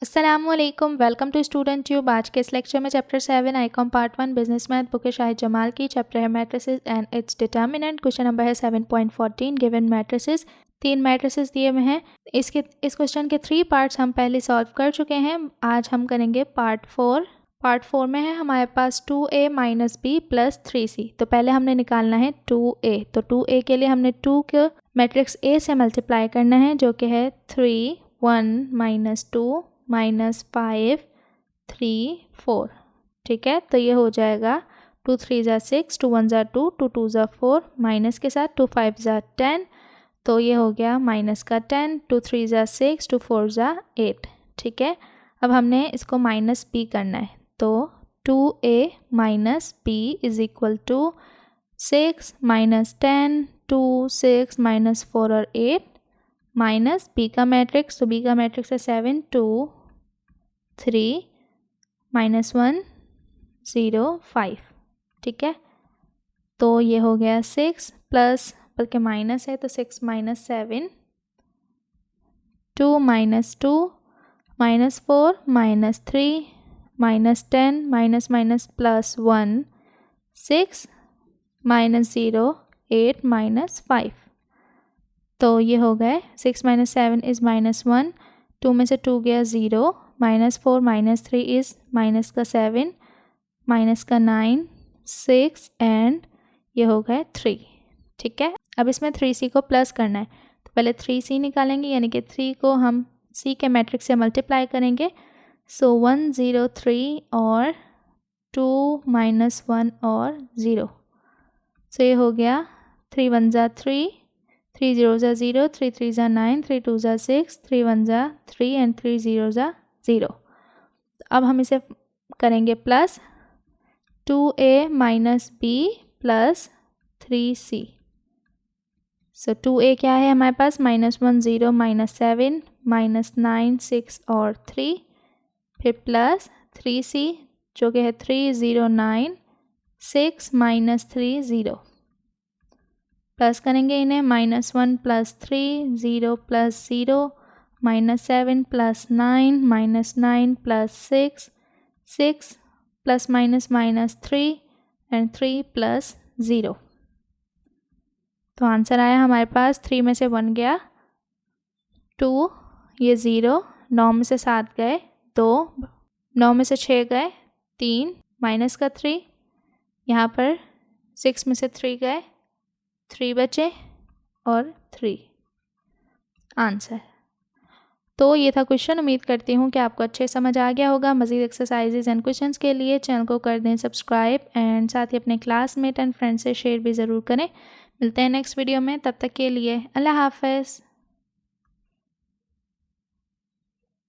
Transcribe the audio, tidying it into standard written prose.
अस्सलामुअलैकुम, welcome to student tube. आज के इस लेक्चर में chapter 7 Icom part 1 business math book है शाहिद जमाल की। चैप्टर है matrices and its determinant. Question number है 7.14। गिवन मैट्रिसेस, 3 मैट्रिसेस दिए हुए हैं। इस क्वेश्चन के 3 पार्ट्स हम पहले सॉल्व कर चुके हैं। आज हम करेंगे पार्ट 4। पार्ट 4 में है हमारे पास 2a minus B plus 3c। तो पहले हमने निकालना है 2a। तो 2a के लिए हमने 2 को मैट्रिक्स a से मल्टीप्लाई करना है, जो कि है 3 1 माइनस 2 माइनस 5 3 4। ठीक है, तो ये हो जाएगा 2 3 ज़ा 6, 2 1 ज़ा 2, 2 2 ज़ा 4, माइनस के साथ 2 5 ज़ा 10। तो ये हो गया माइनस का 10, 2 3 ज़ा 6, 2 4 ज़ा 8। ठीक है, अब हमने इसको माइनस b करना है। तो 2a minus b is equal to 6 minus 10, 2 6 minus 4 और 8 माइनस b का मैट्रिक्स। तो b का मैट्रिक्स है 7 2 3 माइनस 1 0 5। ठीक है, तो ये हो गया 6 प्लस, बल्कि माइनस है तो 6 minus 7, 2 minus 2 minus 4 minus 3 minus 10 minus minus plus 1 6 minus 0 8 minus 5। तो ये हो गए 6 माइनस 7 इज़ माइनस 1, 2 में से 2 गया 0, माइनस 4 माइनस 3 इज़ माइनस का 7, माइनस का 9 6 एंड ये हो गए 3। ठीक है, अब इसमें 3c को प्लस करना है। तो पहले 3c निकालेंगे, यानी कि 3 को हम c के मैट्रिक्स से मल्टीप्लाई करेंगे। सो 1 0 3 और 2 माइनस 1 और 0। सो ये हो गया 3 1 ज़ा 3, 3 0 ज़ा 0, 3 3 ज़ा 9, 3 2 ज़ा 6, 3 1 ज़ा 3 एंड 3 0 ज़ा 0। अब हम इसे करेंगे plus 2a minus b plus 3c। सो 2a क्या है हमारे पास, माइनस 1 0 माइनस 7 माइनस 9 6 और 3, फिर प्लस 3c जो कि है 3 0 9 6 माइनस 3 0। प्लस करेंगे इन्हें, minus 1 plus 3 0 plus 0 minus 7 plus 9 minus 9 plus 6 6 plus minus minus 3 and 3 plus 0। तो आंसर आया हमारे पास 3 में से 1 गया 2, ये 0, 9 में से 7 गए 2, 9 में से 6 गए 3, माइनस का 3, यहाँ पर 6 में से 3 गए 3 बचे और 3 आंसर। तो ये था क्वेश्चन। उम्मीद करती हूँ कि आपको अच्छे समझ आ गया होगा। मज़ीद एक्सरसाइजेज एंड क्वेश्चंस के लिए चैनल को कर दें सब्सक्राइब एंड साथ ही अपने क्लासमेट एंड फ्रेंड से शेयर भी ज़रूर करें। मिलते हैं नेक्स्ट वीडियो में, तब तक के लिए अल्लाह हाफ़िज़।